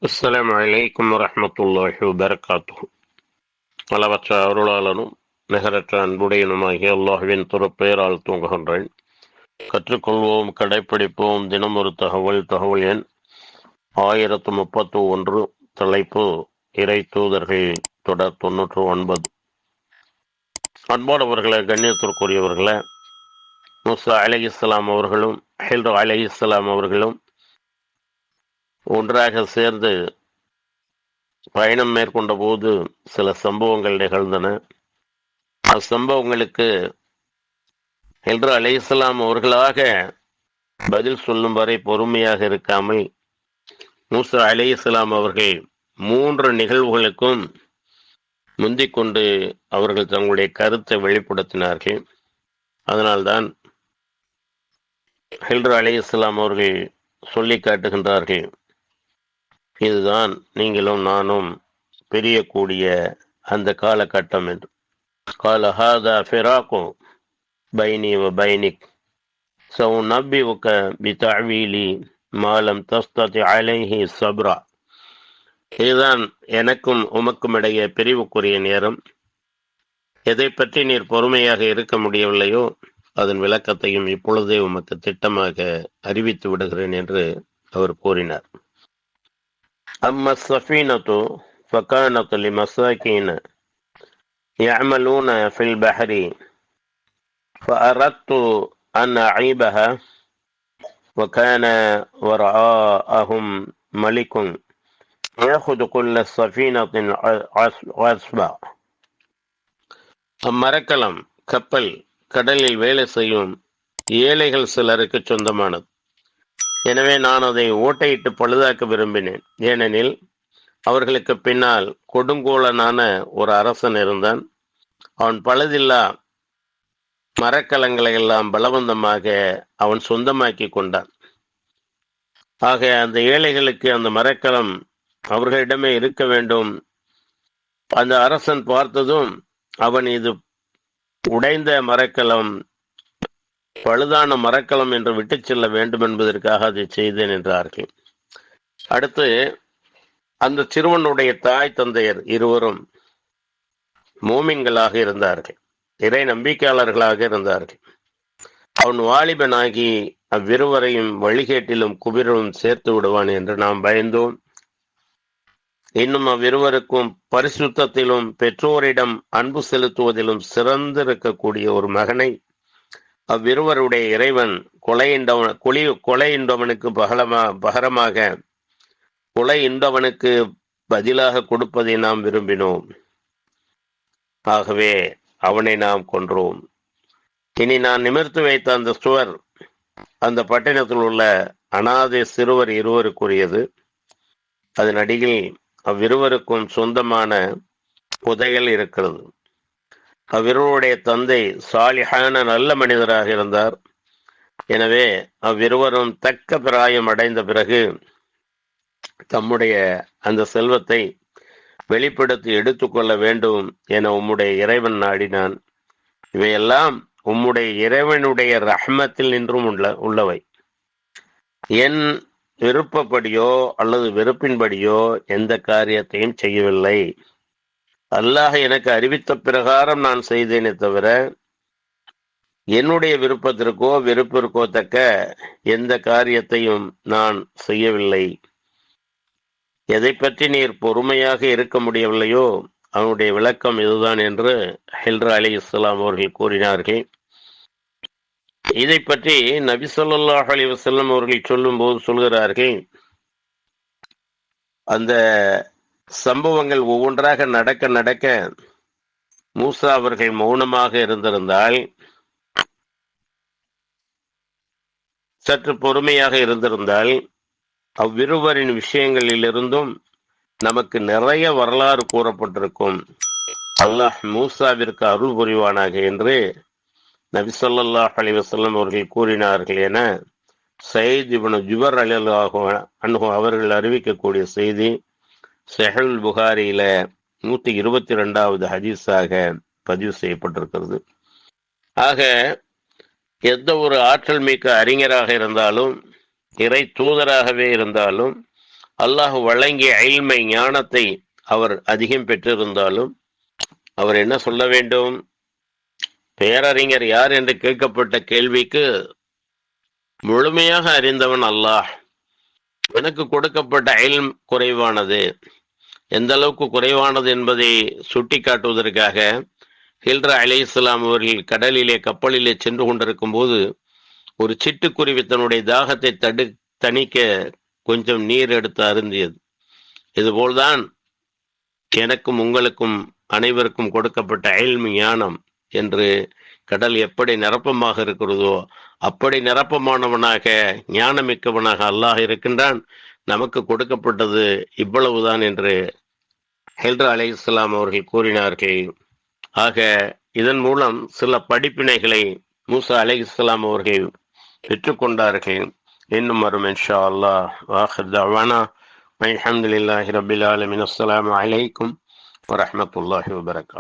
அஸ்ஸலாமு அலைக்கும் வரஹ்மத்துல்லாஹி வபரகாத்துஹு. அளவற்ற அருளாளனும் நிகரற்ற அன்புடையனுமாகிய அல்லாஹ்வின் திருப்பெயரால் தூங்குகின்றேன். கற்றுக்கொள்வோம், கடைப்பிடிப்போம். தினம் ஒரு தகவல் எண் 1031. தலைப்பு இறை தூதர்கள் தொடர் 99. அன்பானவர்களே, கண்ணியத்திற்குரியவர்களே, மூசா அலைஹிஸ்ஸலாம் அவர்களும் ஹில்ரு அலைஹிஸ்ஸலாம் அவர்களும் ஒன்றாக சேர்ந்து பயணம் மேற்கொண்ட போது சில சம்பவங்கள் நிகழ்ந்தன. அச்சம்பவங்களுக்கு ஹில்ரு அலைஹிஸ்ஸலாம் அவர்களாக பதில் சொல்லும் வரை பொறுமையாக இருக்காமல் மூசா அலைஹிஸ்ஸலாம் அவர்கள் 3 நிகழ்வுகளுக்கும் முந்திக் கொண்டு அவர்கள் தங்களுடைய கருத்தை வெளிப்படுத்தினார்கள். அதனால்தான் ஹில்ரு அலைஹிஸ்ஸலாம் அவர்கள் சொல்லி காட்டுகின்றார்கள், இதுதான் நீங்களும் நானும் பிரியக்கூடிய அந்த காலகட்டம் என்று. قال هذا فراق بيني وبينك سأنبئك بتعويل ما لم تستطع عليه صبرا. இதுதான் எனக்கும் உமக்கும் இடையே பிரிவுக்குரிய நேரம். எதை பற்றி நீர் பொறுமையாக இருக்க முடியவில்லையோ அதன் விளக்கத்தையும் இப்பொழுதே உமக்கு திட்டமாக அறிவித்து விடுகிறேன் என்று அவர் கூறினார். அம்மா ஸஃபீனத்து ஃபகானத் லிமஸாகீன يعملون في البحر فأردت أن أعيبها وكان وراءهم ملك يأخذ كل سفينة غصبا. அம்மரக்கலம் கப்பல் கடலில் வேலை செய்யும் ஏழைகள் சிலருக்கு சொந்தமானது. எனவே நான் அதை ஓட்டையிட்டு பழுதாக்க விரும்பினேன். ஏனெனில் அவர்களுக்கு பின்னால் கொடுங்கோலனான ஒரு அரசன் இருந்தான். அவன் பழுதில்லா மரக்கலங்களை எல்லாம் பலவந்தமாக அவன் சொந்தமாக்கி கொண்டான். ஆக அந்த ஏழைகளுக்கு அந்த மரக்கலம் அவர்களிடமே இருக்க வேண்டும். அந்த அரசன் பார்த்ததும் அவன் இது உடைந்த மரக்கலம், பழுதான மரக்கலம் என்று விட்டு செல்ல வேண்டும் என்பதற்காக அதை செய்தேன் என்றார்கள். அடுத்து அந்த சிறுவனுடைய தாய் தந்தையர் இருவரும் மூமின்களாக இருந்தார்கள், இறை நம்பிக்கையாளர்களாக இருந்தார்கள். அவன் வாலிபனாகி அவ்விருவரையும் வழிகேட்டிலும் குபிரிலும் சேர்த்து விடுவான் என்று நாம் பயந்தோம். இன்னும் அவ்விருவருக்கும் பரிசுத்தத்திலும் பெற்றோரிடம் அன்பு செலுத்துவதிலும் சிறந்திருக்கக்கூடிய ஒரு மகனை அவ்விருவருடைய இறைவன் கொலையின்றவனுக்கு பகரமாக கொலையின்றவனுக்கு பதிலாக கொடுப்பதை நாம் விரும்பினோம். ஆகவே அவனை நாம் கொன்றோம். இனி நான் நிமிர்த்து வைத்த அந்த சுவர் அந்த பட்டணத்தில் உள்ள அனாதை சிறுவர் இருவருக்குரியது. அதன் அடியில் அவ்விருவருக்கும் சொந்தமான புதையல் இருக்கிறது. அவ்விருவருடைய தந்தை சாலிஹான நல்ல மனிதராக இருந்தார். எனவே அவ்விருவரும் தக்க பிராயம் அடைந்த பிறகு தம்முடைய அந்த செல்வத்தை வெளிப்படுத்தி எடுத்துக்கொள்ள வேண்டும் என உம்முடைய இறைவன் நாடினான். இவையெல்லாம் உம்முடைய இறைவனுடைய ரஹ்மத்தில் நின்றும் உள்ளவை. என் விருப்பப்படியோ அல்லது வெறுப்பின்படியோ எந்த காரியத்தையும் செய்யவில்லை. அல்லாஹ் எனக்கு அறிவித்த பிரகாரம் நான் செய்தேனே தவிர என்னுடைய விருப்பத்திற்கோ வெறுப்பிற்கோ தக்க எந்த காரியத்தையும் நான் செய்யவில்லை. எதை பற்றி நீர் பொறுமையாக இருக்க முடியவில்லையோ அவனுடைய விளக்கம் இதுதான் என்று ஹில்ரு அலைஹிஸ்ஸலாம் அவர்கள் கூறினார்கள். இதை பற்றி நபி ஸல்லல்லாஹு அலைஹி வஸல்லம் அவர்கள் சொல்லும் போது சொல்கிறார்கள், அந்த சம்பவங்கள் ஒவ்வொன்றாக நடக்க மூசா அவர்கள் மௌனமாக இருந்திருந்தால், சற்று பொறுமையாக இருந்திருந்தால் அவ்விருவரின் விஷயங்களிலிருந்தும் நமக்கு நிறைய வரலாறு கூறப்பட்டிருக்கும். அல்லாஹ் மூசாவிற்கு அருள் புரிவானாக என்று நபி ஸல்லல்லாஹு அலைஹி வஸல்லம் அவர்கள் கூறினார்கள் என சயீத் இப்னு ஜுபர் ரலியல்லாஹு அன்ஹு அவர்கள் அறிவிக்கக்கூடிய செய்தி ஸஹீஹுல் புகாரியில 122வது ஹதீஸாக பதிவு செய்யப்பட்டிருக்கிறது. ஆக எந்த ஒரு ஆற்றல் மிக்க அறிஞராக இருந்தாலும், இறை தூதராகவே இருந்தாலும், அல்லாஹ் வழங்கிய இல்மை ஞானத்தை அவர் அதிகம் பெற்றிருந்தாலும் அவர் என்ன சொல்ல வேண்டும்? பேரறிஞர் யார் என்று கேட்கப்பட்ட கேள்விக்கு முழுமையாக அறிந்தவன் அல்லாஹ், எனக்கு கொடுக்கப்பட்ட இல்ம் குறைவானது. எந்த அளவுக்கு குறைவானது என்பதை சுட்டி காட்டுவதற்காக ஹில்ரா அலைஹிஸ்ஸலாம் அவர்கள் கடலிலே கப்பலிலே சென்று கொண்டிருக்கும் போது ஒரு சிட்டுக்குருவி தன்னுடைய தாகத்தை தணிக்க கொஞ்சம் நீர் எடுத்து அருந்தியது. இதுபோல்தான் எனக்கும் உங்களுக்கும் அனைவருக்கும் கொடுக்கப்பட்ட இல்ம் ஞானம் என்று கடல் எப்படி நிரப்பமாக இருக்கிறதோ அப்படி நிரப்பமானவனாக ஞானமிக்கவனாக அல்லாஹ் இருக்கின்றான். நமக்கு கொடுக்கப்பட்டது இவ்வளவுதான் என்று ஹில்ரா அலைஹிஸ்ஸலாம் அவர்கள் கூறினார்கள். ஆக இதன் மூலம் சில படிப்பினைகளை மூசா அலைஹிஸ்ஸலாம் அவர்கள் பெற்றுக்கொண்டார்கள். இன்னும் வரும் இன்ஷா அல்லாஹ். வாஹிர் தஅவானா அல்ஹம்துலில்லாஹி ரப்பில் ஆலமீன். அஸ்ஸலாமு அலைக்கும் வரஹ்மத்துல்லாஹி வபரகாத்துஹு.